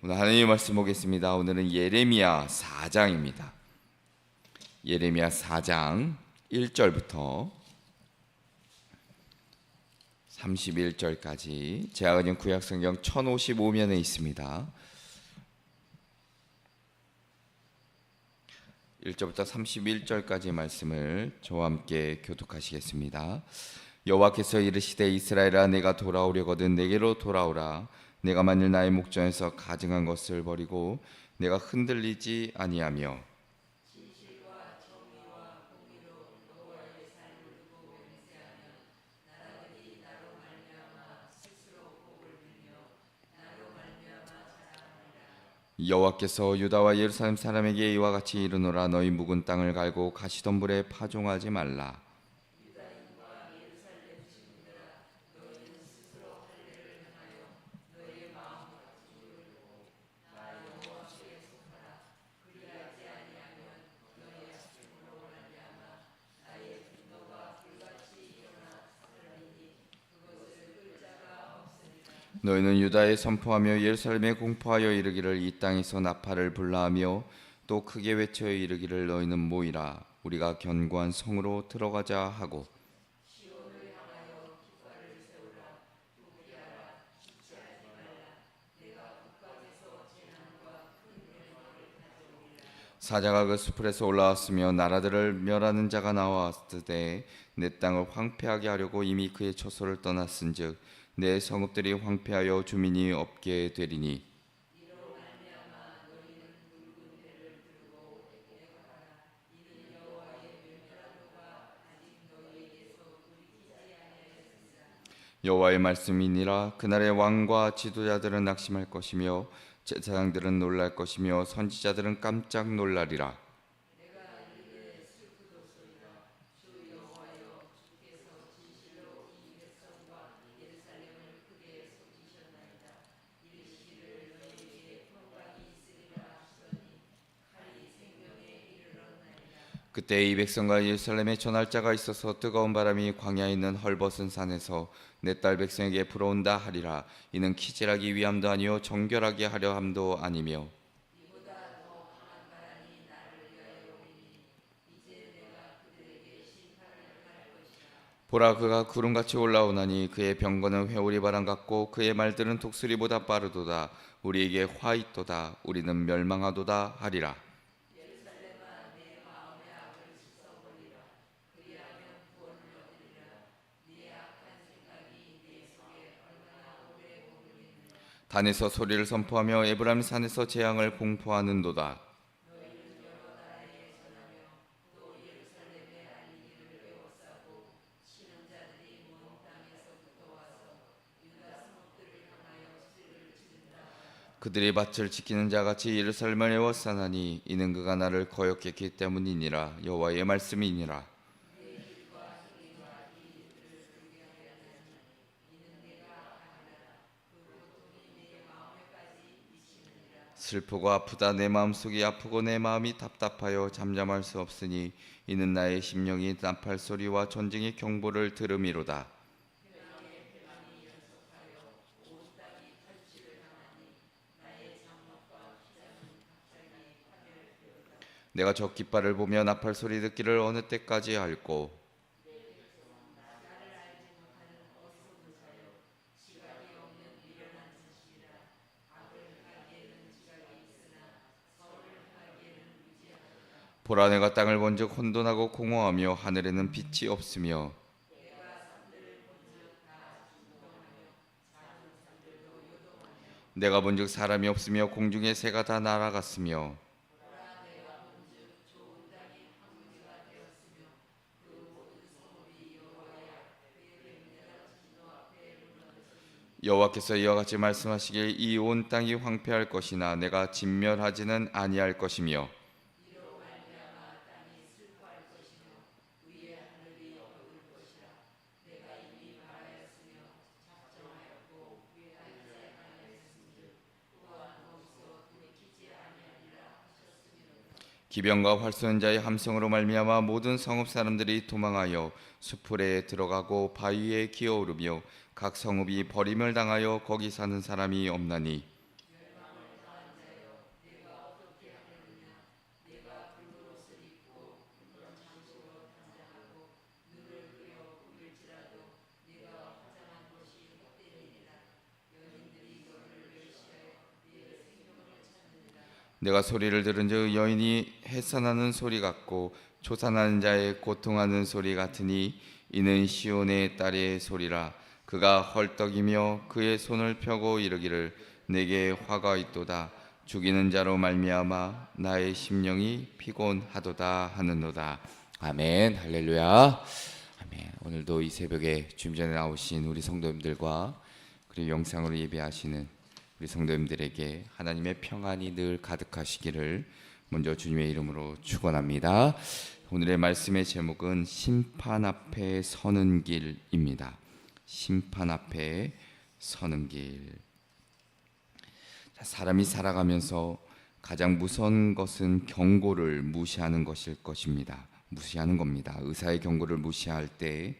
오늘 하나님의 말씀 보겠습니다. 오늘은 예레미야 4장입니다. 예레미야 4장 1절부터 31절까지 제가 가진 구약성경 1055면에 있습니다. 1절부터 31절까지 말씀을 저와 함께 교독하시겠습니다. 여호와께서 이르시되 이스라엘아 내가 돌아오려거든 내게로 돌아오라. 내가 만일 나의 목전에서 가증한 것을 버리고 내가 흔들리지 아니하며 여호와께서 유다와 예루살렘 사람에게 이와 같이 이르노라. 너희 묵은 땅을 갈고 가시덤불에 파종하지 말라. 너희는 유다에 선포하며 예루살렘에 공포하여 이르기를 이 땅에서 나팔을 불라하며 또 크게 외쳐 이르기를 너희는 모이라. 우리가 견고한 성으로 들어가자 하고 사자가 그 수풀에서 올라왔으며 나라들을 멸하는 자가 나왔으되 내 땅을 황폐하게 하려고 이미 그의 처소를 떠났은즉 내 성읍들이 황폐하여 주민이 없게 되리니 여호와의 말씀이니라. 그날의 왕과 지도자들은 낙심할 것이며 제사장들은 놀랄 것이며 선지자들은 깜짝 놀라리라. 그때 이 백성과 예루살렘에 전할 자가 있어서 뜨거운 바람이 광야에 있는 헐벗은 산에서 내 딸 백성에게 불어온다 하리라. 이는 키질하기 위함도 아니요 정결하게 하려 함도 아니며 보라 그가 구름같이 올라오나니 그의 병거는 회오리 바람 같고 그의 말들은 독수리보다 빠르도다. 우리에게 화 있도다. 우리는 멸망하도다 하리라. 단에서 소리를 선포하며 에브라임 산에서 재앙을 공포하는도다. 그들이 밭을 지키는 자같이 예루살렘을 에워싸나니 이는 그가 나를 거역했기 때문이니라. 여호와의 말씀이니라. 슬프고 아프다. 내 마음속이 아프고 내 마음이 답답하여 잠잠할 수 없으니 이는 나의 심령이 나팔 소리와 전쟁의 경보를 들음이로다. 내가 저 깃발을 보며 나팔 소리 듣기를 어느 때까지 할꼬. 보라 내가 땅을 본즉 혼돈하고 공허하며 하늘에는 빛이 없으며 내가 본즉 사람이 없으며 공중의 새가 다 날아갔으며 여호와께서 이와 같이 말씀하시길 이 온 땅이 황폐할 것이나 내가 진멸하지는 아니할 것이며 기병과 활 쏘는 자의 함성으로 말미암아 모든 성읍 사람들이 도망하여 수풀에 들어가고 바위에 기어오르며 각 성읍이 버림을 당하여 거기 사는 사람이 없나니 내가 소리를 들은즉 여인이 해산하는 소리 같고 조산하는 자의 고통하는 소리 같으니 이는 시온의 딸의 소리라. 그가 헐떡이며 그의 손을 펴고 이르기를 내게 화가 있도다. 죽이는 자로 말미암아 나의 심령이 피곤하도다 하는도다. 아멘. 할렐루야. 아멘. 오늘도 이 새벽에 주님 전에 나오신 우리 성도님들과 그리고 영상으로 예배하시는 우리 성도님들에게 하나님의 평안이 늘 가득하시기를 먼저 주님의 이름으로 축원합니다. 오늘의 말씀의 제목은 심판 앞에 서는 길입니다. 심판 앞에 서는 길. 사람이 살아가면서 가장 무서운 것은 경고를 무시하는 것일 것입니다. 무시하는 겁니다. 의사의 경고를 무시할 때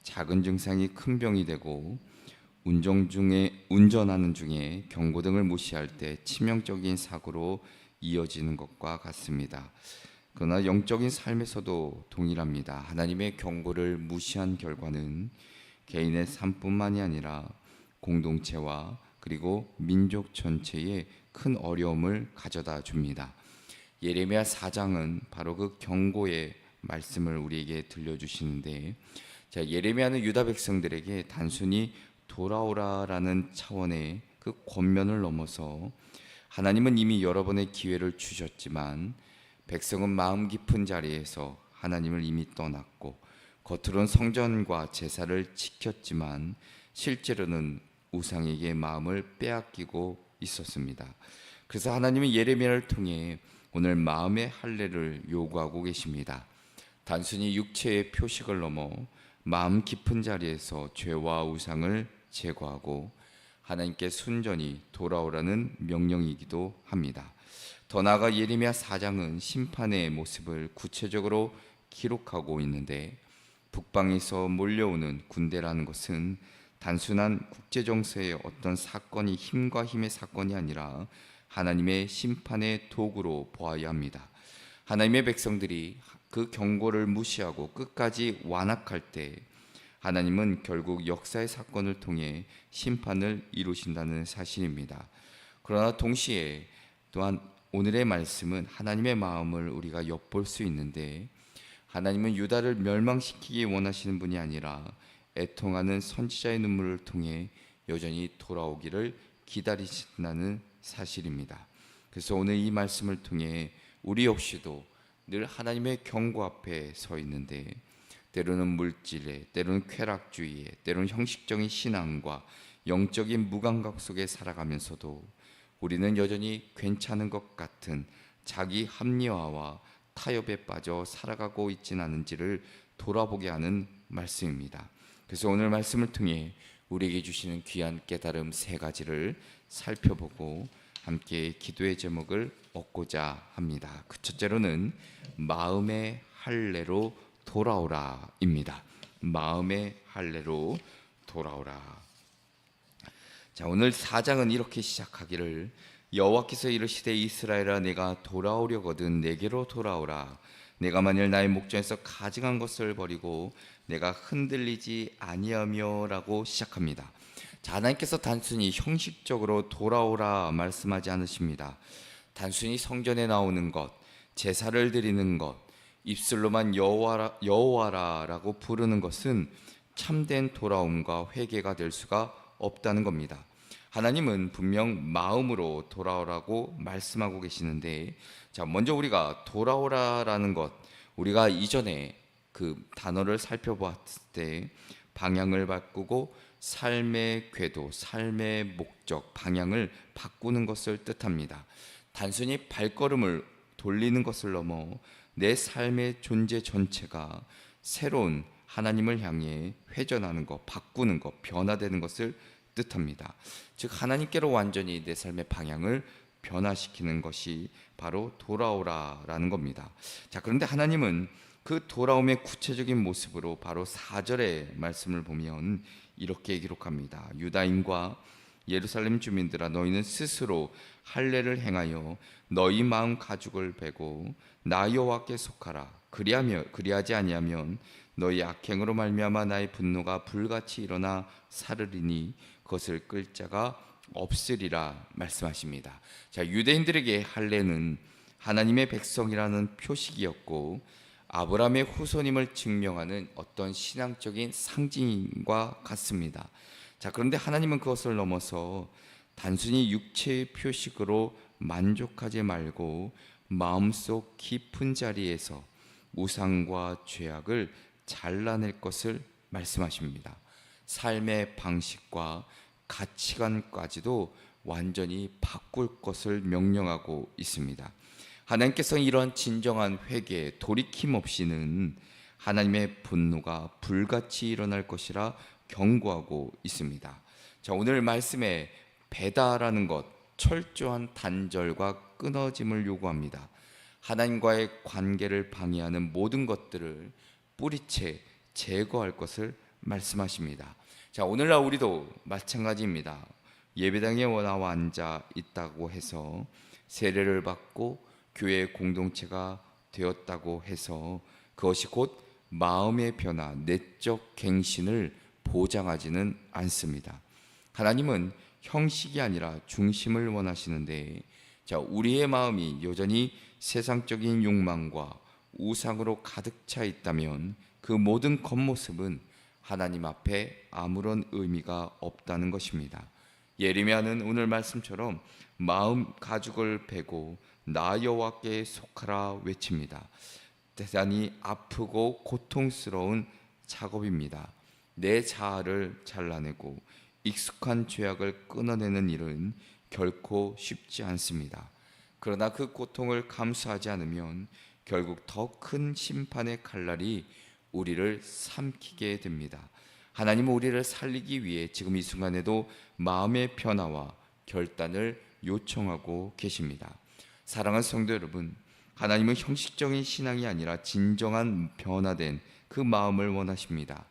작은 증상이 큰 병이 되고 운전하는 중에 경고등을 무시할 때 치명적인 사고로 이어지는 것과 같습니다. 그러나 영적인 삶에서도 동일합니다. 하나님의 경고를 무시한 결과는 개인의 삶뿐만이 아니라 공동체와 그리고 민족 전체에 큰 어려움을 가져다 줍니다. 예레미야 4장은 바로 그 경고의 말씀을 우리에게 들려주시는데, 예레미야는 유다 백성들에게 단순히 돌아오라라는 차원의 그 권면을 넘어서 하나님은 이미 여러 번의 기회를 주셨지만 백성은 마음 깊은 자리에서 하나님을 이미 떠났고 겉으로는 성전과 제사를 지켰지만 실제로는 우상에게 마음을 빼앗기고 있었습니다. 그래서 하나님은 예레미야를 통해 오늘 마음의 할례를 요구하고 계십니다. 단순히 육체의 표식을 넘어 마음 깊은 자리에서 죄와 우상을 제거하고 하나님께 순전히 돌아오라는 명령이기도 합니다. 더 나아가 예레미야 4장은 심판의 모습을 구체적으로 기록하고 있는데, 북방에서 몰려오는 군대라는 것은 단순한 국제정세의 어떤 사건이 힘과 힘의 사건이 아니라 하나님의 심판의 도구로 보아야 합니다. 하나님의 백성들이 그 경고를 무시하고 끝까지 완악할 때 하나님은 결국 역사의 사건을 통해 심판을 이루신다는 사실입니다. 그러나 동시에 또한 오늘의 말씀은 하나님의 마음을 우리가 엿볼 수 있는데, 하나님은 유다를 멸망시키기 원하시는 분이 아니라 애통하는 선지자의 눈물을 통해 여전히 돌아오기를 기다리신다는 사실입니다. 그래서 오늘 이 말씀을 통해 우리 역시도 늘 하나님의 경고 앞에 서 있는데, 때로는 물질에, 때로는 쾌락주의에, 때로는 형식적인 신앙과 영적인 무감각 속에 살아가면서도 우리는 여전히 괜찮은 것 같은 자기 합리화와 타협에 빠져 살아가고 있지는 않은지를 돌아보게 하는 말씀입니다. 그래서 오늘 말씀을 통해 우리에게 주시는 귀한 깨달음 세 가지를 살펴보고 함께 기도의 제목을 얻고자 합니다. 그 첫째로는 마음의 할례로 돌아오라입니다. 마음의 할례로 돌아오라. 오늘 4장은 이렇게 시작하기를 여호와께서 이르시되 이스라엘아 내가 돌아오려거든 내게로 돌아오라. 내가 만일 나의 목전에서 가증한 것을 버리고 내가 흔들리지 아니하며 라고 시작합니다. 하나님께서 단순히 형식적으로 돌아오라 말씀하지 않으십니다. 단순히 성전에 나오는 것, 제사를 드리는 것, 입술로만 여호와라라고 부르는 것은 참된 돌아옴과 회개가 될 수가 없다는 겁니다. 하나님은 분명 마음으로 돌아오라고 말씀하고 계시는데, 먼저 우리가 돌아오라라는 것, 우리가 이전에 그 단어를 살펴봤을 때 방향을 바꾸고 삶의 궤도, 삶의 목적, 방향을 바꾸는 것을 뜻합니다. 단순히 발걸음을 돌리는 것을 넘어 내 삶의 존재 전체가 새로운 하나님을 향해 회전하는 것, 바꾸는 것, 변화되는 것을 뜻합니다. 즉 하나님께로 완전히 내 삶의 방향을 변화시키는 것이 바로 돌아오라라는 겁니다. 그런데 하나님은 그 돌아옴의 구체적인 모습으로 바로 4절의 말씀을 보면 이렇게 기록합니다. 유다인과 예루살렘 주민들아 너희는 스스로 할례를 행하여 너희 마음 가죽을 베고 나 여호와께 속하라. 그리하지 아니하면 너희 악행으로 말미암아 나의 분노가 불같이 일어나 사르리니 그것을 끌 자가 없으리라 말씀하십니다. 자, 유대인들에게 할례는 하나님의 백성이라는 표식이었고 아브라함의 후손임을 증명하는 어떤 신앙적인 상징과 같습니다. 자, 그런데 하나님은 그것을 넘어서 단순히 육체의 표식으로 만족하지 말고 마음속 깊은 자리에서 우상과 죄악을 잘라낼 것을 말씀하십니다. 삶의 방식과 가치관까지도 완전히 바꿀 것을 명령하고 있습니다. 하나님께서는 이러한 진정한 회개, 돌이킴 없이는 하나님의 분노가 불같이 일어날 것이라 경고하고 있습니다. 자, 오늘 말씀에 배다라는 것, 철저한 단절과 끊어짐을 요구합니다. 하나님과의 관계를 방해하는 모든 것들을 뿌리채 제거할 것을 말씀하십니다. 자, 오늘날 우리도 마찬가지입니다. 예배당에 나와 앉아 있다고 해서 세례를 받고 교회 공동체가 되었다고 해서 그것이 곧 마음의 변화, 내적 갱신을 보장하지는 않습니다. 하나님은 형식이 아니라 중심을 원하시는데, 자, 우리의 마음이 여전히 세상적인 욕망과 우상으로 가득 차 있다면 그 모든 겉모습은 하나님 앞에 아무런 의미가 없다는 것입니다. 예레미야는 오늘 말씀처럼 마음 가죽을 베고 나 여호와께 속하라 외칩니다. 대단히 아프고 고통스러운 작업입니다. 내 자아를 잘라내고 익숙한 죄악을 끊어내는 일은 결코 쉽지 않습니다. 그러나 그 고통을 감수하지 않으면 결국 더 큰 심판의 칼날이 우리를 삼키게 됩니다. 하나님은 우리를 살리기 위해 지금 이 순간에도 마음의 변화와 결단을 요청하고 계십니다. 사랑하는 성도 여러분, 하나님은 형식적인 신앙이 아니라 진정한 변화된 그 마음을 원하십니다.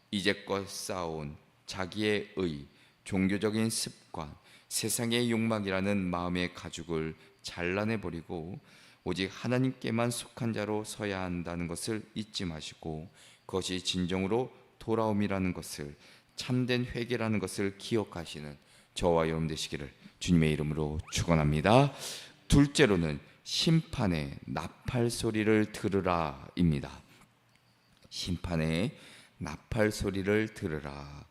이제껏 쌓아온 자기의 의, 종교적인 습관, 세상의 욕망이라는 마음의 가죽을 잘라내버리고 오직 하나님께만 속한 자로 서야 한다는 것을 잊지 마시고 그것이 진정으로 돌아옴이라는 것을, 참된 회개라는 것을 기억하시는 저와 여러분 되시기를 주님의 이름으로 축원합니다. 둘째로는 심판의 나팔 소리를 들으라입니다. 심판의 나팔 소리를 들으라.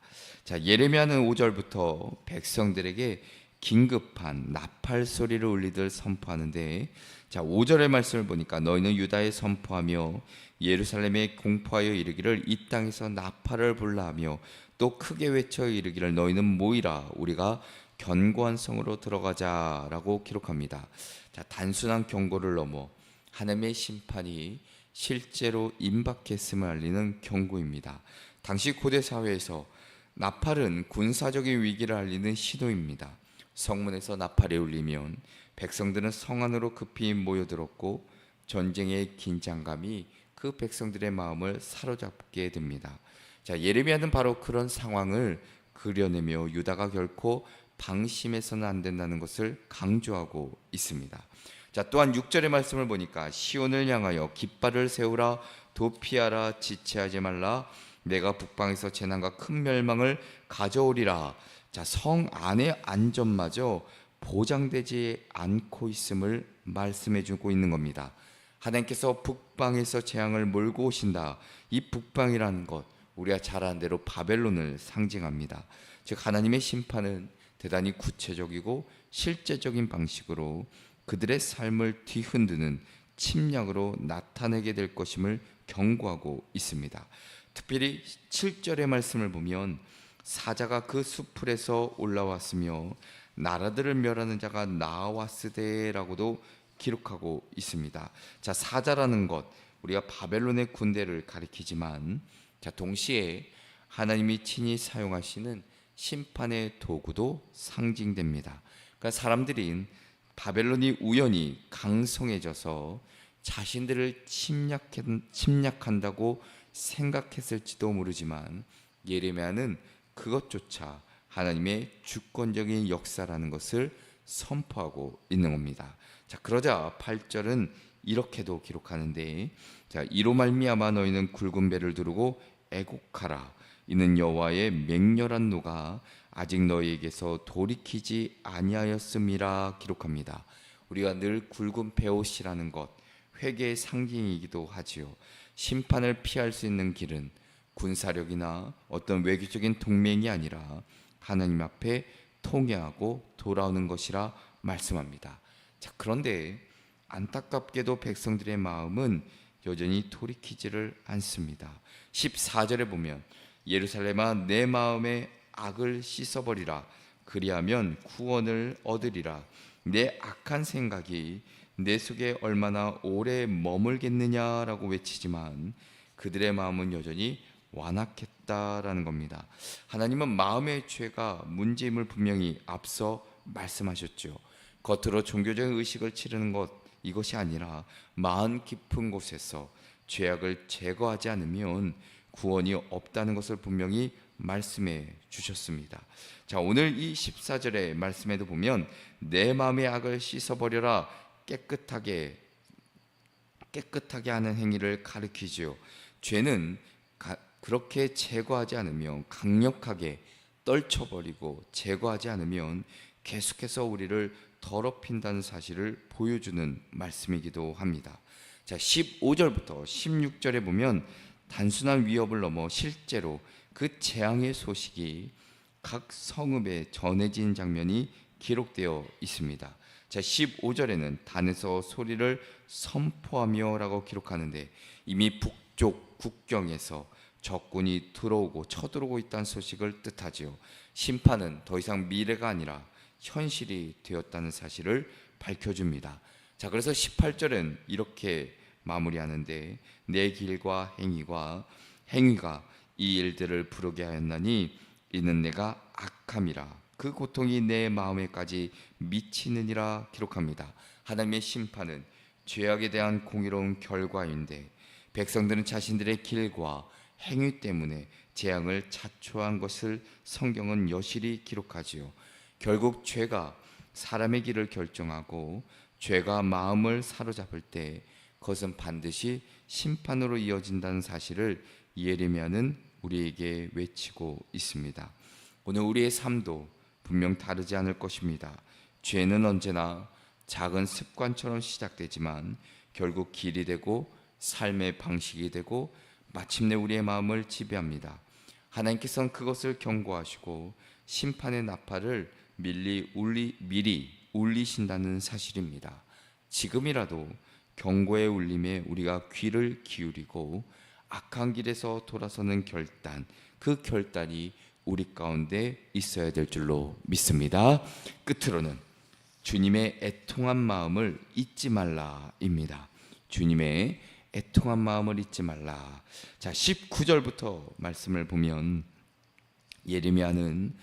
자, 예레미야는 5절부터 백성들에게 긴급한 나팔 소리를 울리들 선포하는데, 자, 5절의 말씀을 보니까 너희는 유다에 선포하며 예루살렘에 공포하여 이르기를 이 땅에서 나팔을 불라 하며 또 크게 외쳐 이르기를 너희는 모이라 우리가 견고한 성으로 들어가자라고 기록합니다. 자, 단순한 경고를 넘어 하나님의 심판이 실제로 임박했음을 알리는 경고입니다. 당시 고대 사회에서 나팔은 군사적인 위기를 알리는 신호입니다. 성문에서 나팔이 울리면 백성들은 성 안으로 급히 모여들었고 전쟁의 긴장감이 그 백성들의 마음을 사로잡게 됩니다. 자, 예레미야는 바로 그런 상황을 그려내며 유다가 결코 방심해서는 안 된다는 것을 강조하고 있습니다. 자, 또한 6절의 말씀을 보니까 시온을 향하여 깃발을 세우라, 도피하라, 지체하지 말라, 내가 북방에서 재난과 큰 멸망을 가져오리라. 자, 성 안의 안전마저 보장되지 않고 있음을 말씀해 주고 있는 겁니다. 하나님께서 북방에서 재앙을 몰고 오신다. 이 북방이라는 것, 우리가 잘 아는 대로 바벨론을 상징합니다. 즉 하나님의 심판은 대단히 구체적이고 실제적인 방식으로 그들의 삶을 뒤흔드는 침략으로 나타내게 될 것임을 경고하고 있습니다. 특별히 7절의 말씀을 보면 사자가 그 수풀에서 올라왔으며 나라들을 멸하는 자가 나왔으되라고도 기록하고 있습니다. 자, 사자라는 것, 우리가 바벨론의 군대를 가리키지만, 자, 동시에 하나님이 친히 사용하시는 심판의 도구도 상징됩니다. 그러니까 사람들이 바벨론이 우연히 강성해져서 자신들을 침략한다고 생각했을지도 모르지만 예레미야는 그것조차 하나님의 주권적인 역사라는 것을 선포하고 있는 겁니다. 자, 그러자 8절은 이렇게도 기록하는데, 자, 이로 말미암아 너희는 굵은 배를 두르고 애곡하라. 이는 여호와의 맹렬한 노가 아직 너희에게서 돌이키지 아니하였음이라 기록합니다. 우리가 늘 굵은 베옷이라는 것, 회개의 상징이기도 하지요. 심판을 피할 수 있는 길은 군사력이나 어떤 외교적인 동맹이 아니라 하나님 앞에 통회하고 돌아오는 것이라 말씀합니다. 자, 그런데 안타깝게도 백성들의 마음은 여전히 돌이키지를 않습니다. 14절에 보면 예루살렘아 내 마음의 악을 씻어버리라 그리하면 구원을 얻으리라. 내 악한 생각이 내 속에 얼마나 오래 머물겠느냐라고 외치지만 그들의 마음은 여전히 완악했다라는 겁니다. 하나님은 마음의 죄가 문제임을 분명히 앞서 말씀하셨죠. 겉으로 종교적인 의식을 치르는 것, 이것이 아니라 마음 깊은 곳에서 죄악을 제거하지 않으면 구원이 없다는 것을 분명히 말씀해 주셨습니다. 자, 오늘 이 14절의 말씀에도 보면 내 마음의 악을 씻어버려라, 깨끗하게 하는 행위를 가리키지요. 죄는 그렇게 제거하지 않으면, 강력하게 떨쳐버리고 제거하지 않으면 계속해서 우리를 더럽힌다는 사실을 보여주는 말씀이기도 합니다. 자, 15절부터 16절에 보면 단순한 위협을 넘어 실제로 그 재앙의 소식이 각 성읍에 전해진 장면이 기록되어 있습니다. 자, 15절에는 단에서 소리를 선포하며 라고 기록하는데 이미 북쪽 국경에서 적군이 들어오고 쳐들어오고 있다는 소식을 뜻하지요. 심판은 더 이상 미래가 아니라 현실이 되었다는 사실을 밝혀줍니다. 자, 그래서 18절은 이렇게 마무리하는데 내 길과 행위가 이 일들을 부르게 하였나니 이는 내가 악함이라 그 고통이 내 마음에까지 미치느니라 기록합니다. 하나님의 심판은 죄악에 대한 공의로운 결과인데 백성들은 자신들의 길과 행위 때문에 재앙을 자초한 것을 성경은 여실히 기록하지요. 결국 죄가 사람의 길을 결정하고 죄가 마음을 사로잡을 때 그것은 반드시 심판으로 이어진다는 사실을 예레미야는 우리에게 외치고 있습니다. 오늘 우리의 삶도 분명 다르지 않을 것입니다. 죄는 언제나 작은 습관처럼 시작되지만 결국 길이 되고 삶의 방식이 되고 마침내 우리의 마음을 지배합니다. 하나님께서는 그것을 경고하시고 심판의 나팔을 미리 울리신다는 사실입니다. 지금이라도 경고의 울림에 우리가 귀를 기울이고 악한 길에서 돌아서는 결단, 그 결단이 우리 가운데 있어야 될 줄로 믿습니다. 끝으로는 주님의 애통한 마음을 잊지 말라입니다. 주님의 애통한 마음을 잊지 말라. 자, 19절부터 말씀을 보면 예레미야는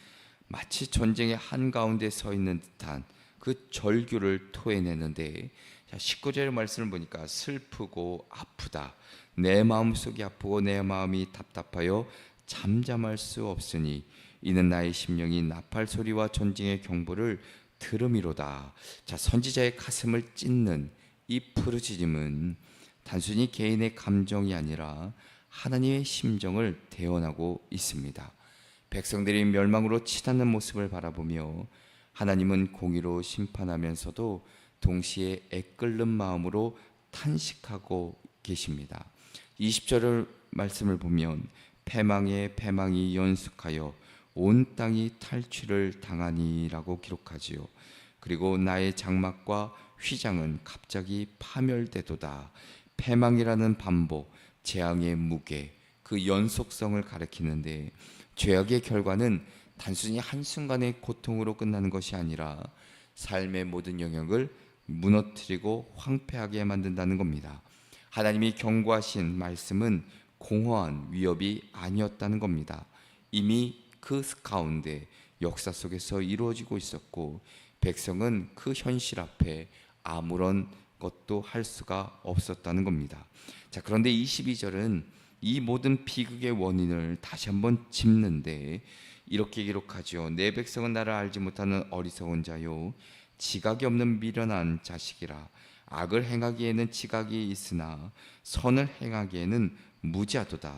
마치 전쟁의 한가운데 서 있는 듯한 그 절규를 토해내는데, 자, 19절의 말씀을 보니까 슬프고 아프다, 내 마음속이 아프고 내 마음이 답답하여 잠잠할 수 없으니 이는 나의 심령이 나팔 소리와 전쟁의 경보를 들음이로다. 자, 선지자의 가슴을 찢는 이 부르짖음은 단순히 개인의 감정이 아니라 하나님의 심정을 대언하고 있습니다. 백성들이 멸망으로 치닫는 모습을 바라보며 하나님은 공의로 심판하면서도 동시에 애끓는 마음으로 탄식하고 계십니다. 20절의 말씀을 보면 패망에 패망이 연숙하여 온 땅이 탈취를 당하니라고 기록하지요. 그리고 나의 장막과 휘장은 갑자기 파멸되도다. 패망이라는 반복, 재앙의 무게, 그 연속성을 가리키는데 죄악의 결과는 단순히 한순간의 고통으로 끝나는 것이 아니라 삶의 모든 영역을 무너뜨리고 황폐하게 만든다는 겁니다. 하나님이 경고하신 말씀은 공허한 위협이 아니었다는 겁니다. 이미 그 가운데 역사 속에서 이루어지고 있었고 백성은 그 현실 앞에 아무런 것도 할 수가 없었다는 겁니다. 자, 그런데 22절은 이 모든 비극의 원인을 다시 한번 짚는데 이렇게 기록하죠. 내 백성은 나를 알지 못하는 어리석은 자요, 지각이 없는 미련한 자식이라. 악을 행하기에는 지각이 있으나 선을 행하기에는 무지하도다.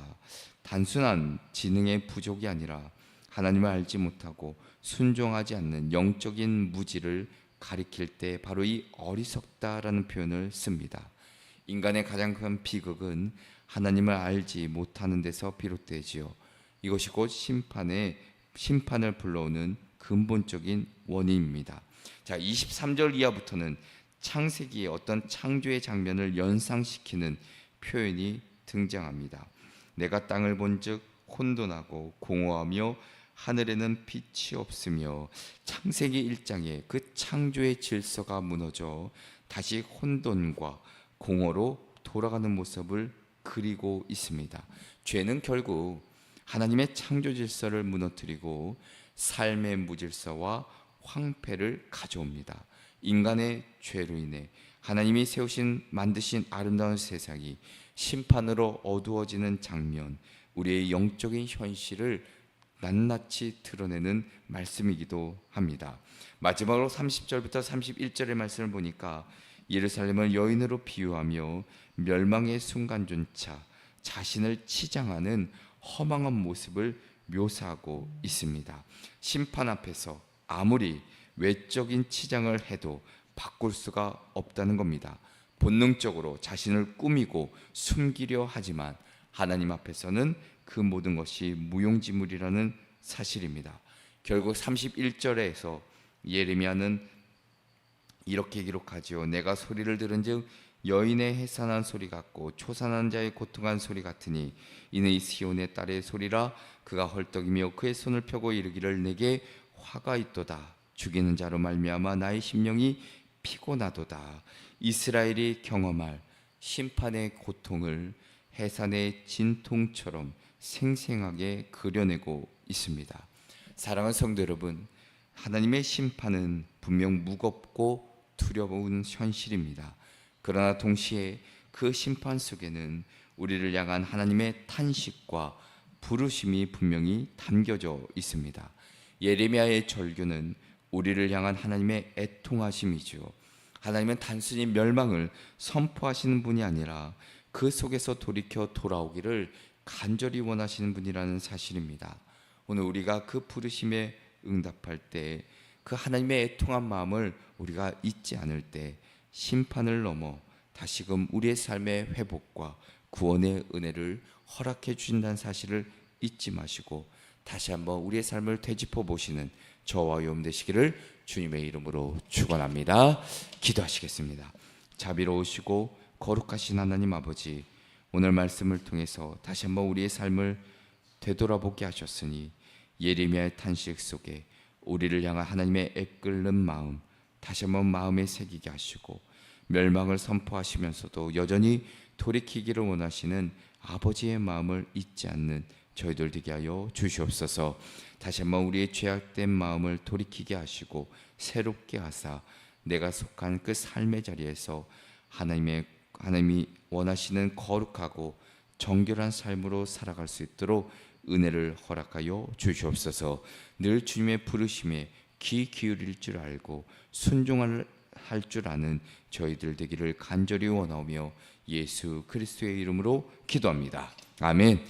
단순한 지능의 부족이 아니라 하나님을 알지 못하고 순종하지 않는 영적인 무지를 가리킬 때 바로 이 어리석다라는 표현을 씁니다. 인간의 가장 큰 비극은 하나님을 알지 못하는 데서 비롯되지요. 이것이 곧 심판을 불러오는 근본적인 원인입니다. 자, 23절 이하부터는 창세기의 어떤 창조의 장면을 연상시키는 표현이 등장합니다. 내가 땅을 본즉 혼돈하고 공허하며 하늘에는 빛이 없으며, 창세기 1장에 그 창조의 질서가 무너져 다시 혼돈과 공허로 돌아가는 모습을 그리고 있습니다. 죄는 결국 하나님의 창조 질서를 무너뜨리고 삶의 무질서와 황폐를 가져옵니다. 인간의 죄로 인해 하나님이 만드신 아름다운 세상이 심판으로 어두워지는 장면, 우리의 영적인 현실을 낱낱이 드러내는 말씀이기도 합니다. 마지막으로 30절부터 31절의 말씀을 보니까 예루살렘을 여인으로 비유하며 멸망의 순간조차 자신을 치장하는 허망한 모습을 묘사하고 있습니다. 심판 앞에서 아무리 외적인 치장을 해도 바꿀 수가 없다는 겁니다. 본능적으로 자신을 꾸미고 숨기려 하지만 하나님 앞에서는 그 모든 것이 무용지물이라는 사실입니다. 결국 31절에서 예레미야는 이렇게 기록하지요. 내가 소리를 들은즉 여인의 해산한 소리 같고 초산한 자의 고통한 소리 같으니 이는 이 시온의 딸의 소리라. 그가 헐떡이며 그의 손을 펴고 이르기를 내게 화가 있도다. 죽이는 자로 말미암아 나의 심령이 피곤하도다. 이스라엘이 경험할 심판의 고통을 해산의 진통처럼 생생하게 그려내고 있습니다. 사랑하는 성도 여러분, 하나님의 심판은 분명 무겁고 두려운 현실입니다. 그러나 동시에 그 심판 속에는 우리를 향한 하나님의 탄식과 부르심이 분명히 담겨져 있습니다. 예레미야의 절규는 우리를 향한 하나님의 애통하심이죠. 하나님은 단순히 멸망을 선포하시는 분이 아니라 그 속에서 돌이켜 돌아오기를 간절히 원하시는 분이라는 사실입니다. 오늘 우리가 그 부르심에 응답할 때, 그 하나님의 애통한 마음을 우리가 잊지 않을 때 심판을 넘어 다시금 우리의 삶의 회복과 구원의 은혜를 허락해 주신다는 사실을 잊지 마시고 다시 한번 우리의 삶을 되짚어 보시는 저와 여러분 되시기를 주님의 이름으로 축원합니다. 기도하시겠습니다. 자비로우시고 거룩하신 하나님 아버지, 오늘 말씀을 통해서 다시 한번 우리의 삶을 되돌아보게 하셨으니 예레미야의 탄식 속에 우리를 향한 하나님의 애끓는 마음 다시 한번 마음에 새기게 하시고, 멸망을 선포하시면서도 여전히 돌이키기를 원하시는 아버지의 마음을 잊지 않는 저희들 되게 하여 주시옵소서. 다시 한번 우리의 죄악된 마음을 돌이키게 하시고 새롭게 하사 내가 속한 그 삶의 자리에서 하나님이 원하시는 거룩하고 정결한 삶으로 살아갈 수 있도록 은혜를 허락하여 주시옵소서. 늘 주님의 부르심에 귀 기울일 줄 알고 순종할 줄 아는 저희들 되기를 간절히 원하오며 예수 그리스도의 이름으로 기도합니다. 아멘.